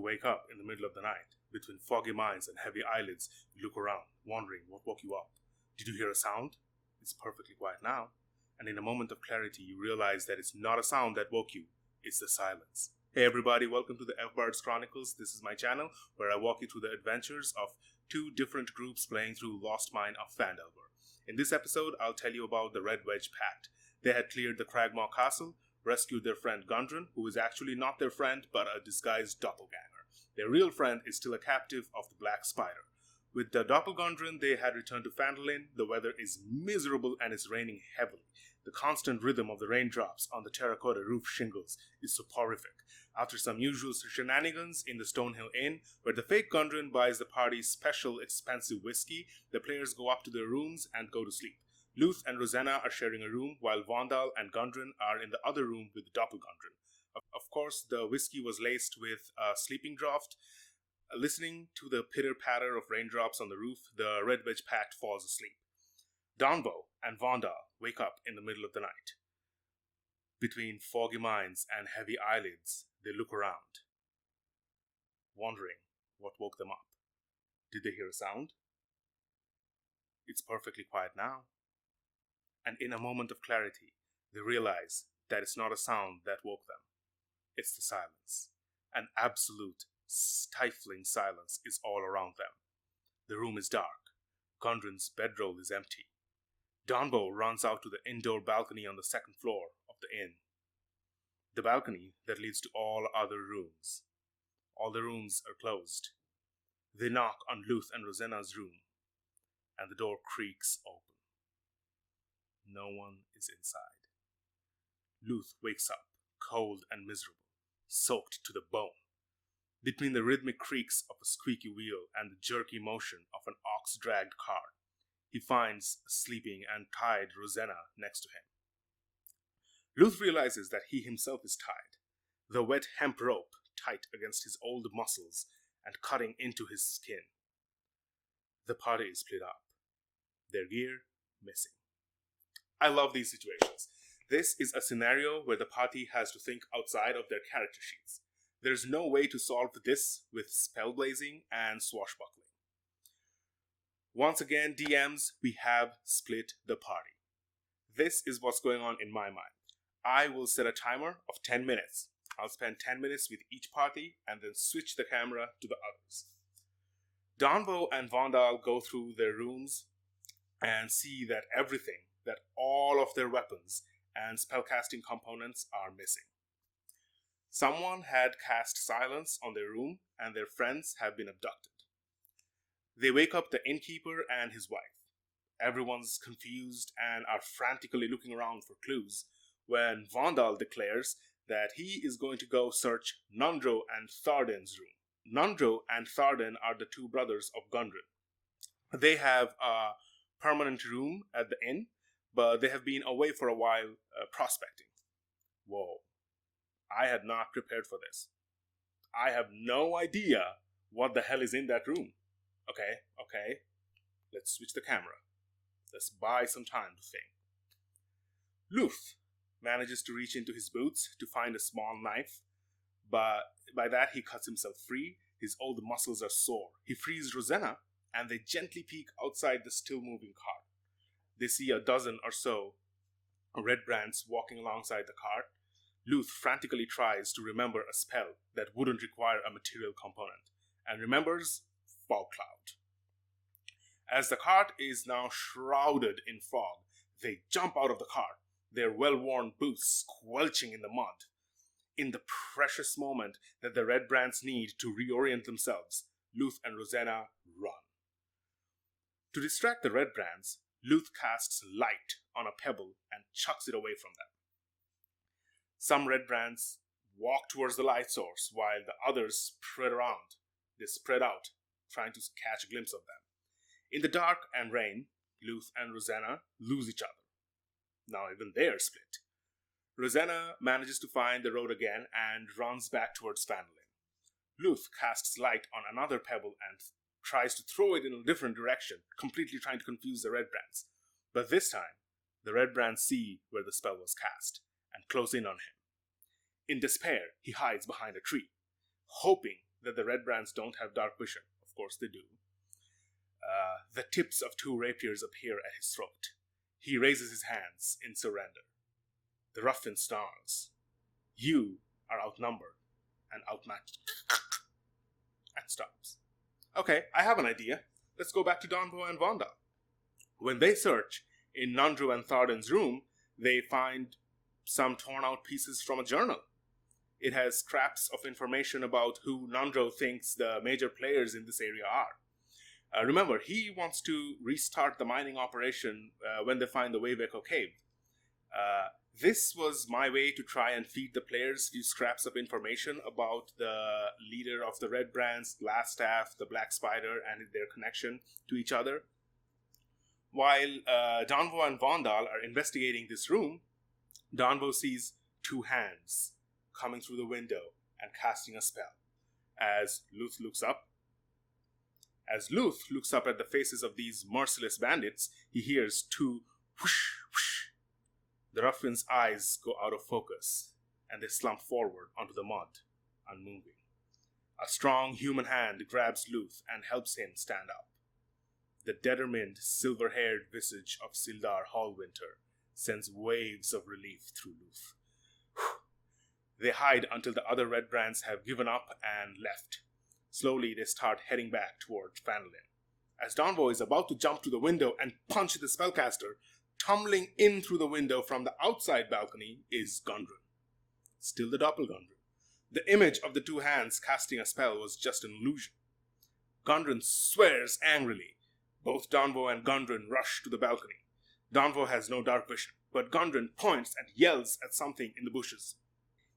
wake up in the middle of the night. Between foggy minds and heavy eyelids, you look around, wondering what woke you up. Did you hear a sound? It's perfectly quiet now. And in a moment of clarity, you realize that it's not a sound that woke you, it's the silence. Hey everybody, welcome to the F-Bards Chronicles. This is my channel where I walk you through the adventures of two different groups playing through Lost Mine of Phandelver. In this episode, I'll tell you about the Red Wedge Pact. They had cleared the Cragmaw Castle, rescued their friend Gundren, who is actually not their friend but a disguised doppelganger. Their real friend is still a captive of the Black Spider. With the doppelgangren, they had returned to Phandalin. The weather is miserable and it's raining heavily. The constant rhythm of the raindrops on the terracotta roof shingles is soporific. After some usual shenanigans in the Stonehill Inn, where the fake Gundren buys the party's special expensive whiskey, the players go up to their rooms and go to sleep. Luth and Rosanna are sharing a room, while Vondal and Gundren are in the other room with the doppelgangren. Of course, the whiskey was laced with a sleeping draught. Listening to the pitter-patter of raindrops on the roof, the Red Wedge Pact falls asleep. Donbo and Vondal wake up in the middle of the night. Between foggy minds and heavy eyelids, they look around, wondering what woke them up. Did they hear a sound? It's perfectly quiet now. And in a moment of clarity, they realize that it's not a sound that woke them. It's the silence. An absolute, stifling silence is all around them. The room is dark. Gundren's bedroll is empty. Donbo runs out to the indoor balcony on the second floor of the inn. The balcony that leads to all other rooms. All the rooms are closed. They knock on Luth and Rosanna's room, and the door creaks open. No one is inside. Luth wakes up, cold and miserable, soaked to the bone. Between the rhythmic creaks of a squeaky wheel and the jerky motion of an ox-dragged cart, he finds a sleeping and tied Rosanna next to him. Luth realizes that he himself is tied, the wet hemp rope tight against his old muscles and cutting into his skin. The party is split up, their gear missing. I love these situations. This is a scenario where the party has to think outside of their character sheets. There's no way to solve this with spellblazing and swashbuckling. Once again, DMs, we have split the party. This is what's going on in my mind. I will set a timer of 10 minutes. I'll spend 10 minutes with each party and then switch the camera to the others. Donbo and Vondal go through their rooms and see that all of their weapons and spellcasting components are missing. Someone had cast silence on their room and their friends have been abducted. They wake up the innkeeper and his wife. Everyone's confused and are frantically looking around for clues when Vondal declares that he is going to go search Nundro and Tharden's room. Nundro and Tharden are the two brothers of Gundren. They have a permanent room at the inn, but they have been away for a while prospecting. Whoa, I had not prepared for this. I have no idea what the hell is in that room. Okay, let's switch the camera. Let's buy some time to think. Luth manages to reach into his boots to find a small knife, but by that he cuts himself free. His old muscles are sore. He frees Rosanna, and they gently peek outside the still-moving cart. They see a dozen or so red brands walking alongside the cart. Luth frantically tries to remember a spell that wouldn't require a material component, and remembers fog cloud. As the cart is now shrouded in fog, they jump out of the cart, their well-worn boots squelching in the mud. In the precious moment that the red brands need to reorient themselves, Luth and Rosanna run. To distract the red brands, Luth casts light on a pebble and chucks it away from them. Some red brands walk towards the light source while the others spread around. They spread out, trying to catch a glimpse of them. In the dark and rain, Luth and Rosanna lose each other. Now even they are split. Rosanna manages to find the road again and runs back towards Phandalin. Luth casts light on another pebble and tries to throw it in a different direction, completely trying to confuse the red brands. But this time, the red brands see where the spell was cast and close in on him. In despair, he hides behind a tree, hoping that the Red Brands don't have dark vision. Of course they do. The tips of 2 rapiers appear at his throat. He raises his hands in surrender. The ruffian snarls. You are outnumbered and outmatched. And stops. Okay, I have an idea. Let's go back to Donvo and Vonda. When they search in Nandru and Thardan's room, they find some torn out pieces from a journal. It has scraps of information about who Nandro thinks the major players in this area are. Remember, he wants to restart the mining operation when they find the Wayveko cave. This was my way to try and feed the players few scraps of information about the leader of the Red Brands, Glassstaff, the Black Spider, and their connection to each other. While Donvo and Vondal are investigating this room, Donvo sees 2 hands coming through the window and casting a spell. As Luth looks up at the faces of these merciless bandits, he hears 2 whoosh, whoosh. The ruffian's eyes go out of focus, and they slump forward onto the mud, unmoving. A strong human hand grabs Luth and helps him stand up. The determined, silver-haired visage of Sildar Hallwinter sends waves of relief through Luth. They hide until the other Red Brands have given up and left. Slowly, they start heading back towards Phandelver. As Donvo is about to jump to the window and punch the spellcaster, tumbling in through the window from the outside balcony is Gundren. Still the doppelganger. The image of the 2 hands casting a spell was just an illusion. Gundren swears angrily. Both Donvo and Gundren rush to the balcony. Donvo has no dark vision, but Gundren points and yells at something in the bushes.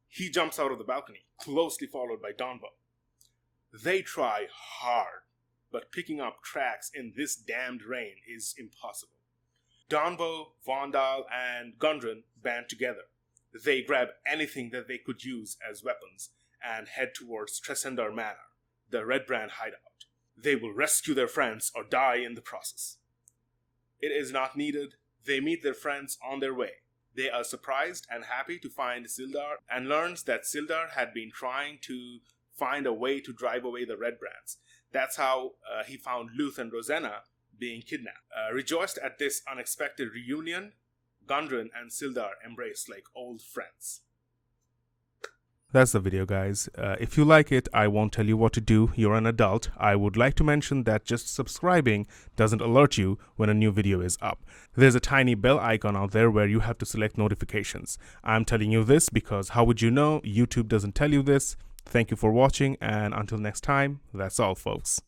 He jumps out of the balcony, closely followed by Donvo. They try hard, but picking up tracks in this damned rain is impossible. Donvo, Vondal, and Gundren band together. They grab anything that they could use as weapons and head towards Tresendar Manor, the Red Brand hideout. They will rescue their friends or die in the process. It is not needed. They meet their friends on their way. They are surprised and happy to find Sildar and learns that Sildar had been trying to find a way to drive away the Red Brands. That's how he found Luth and Rosanna being kidnapped. Rejoiced at this unexpected reunion, Gundren and Sildar embrace like old friends. That's the video, guys. If you like it, I won't tell you what to do. You're an adult. I would like to mention that just subscribing doesn't alert you when a new video is up. There's a tiny bell icon out there where you have to select notifications. I'm telling you this because how would you know? YouTube doesn't tell you this. Thank you for watching, and until next time, that's all, folks.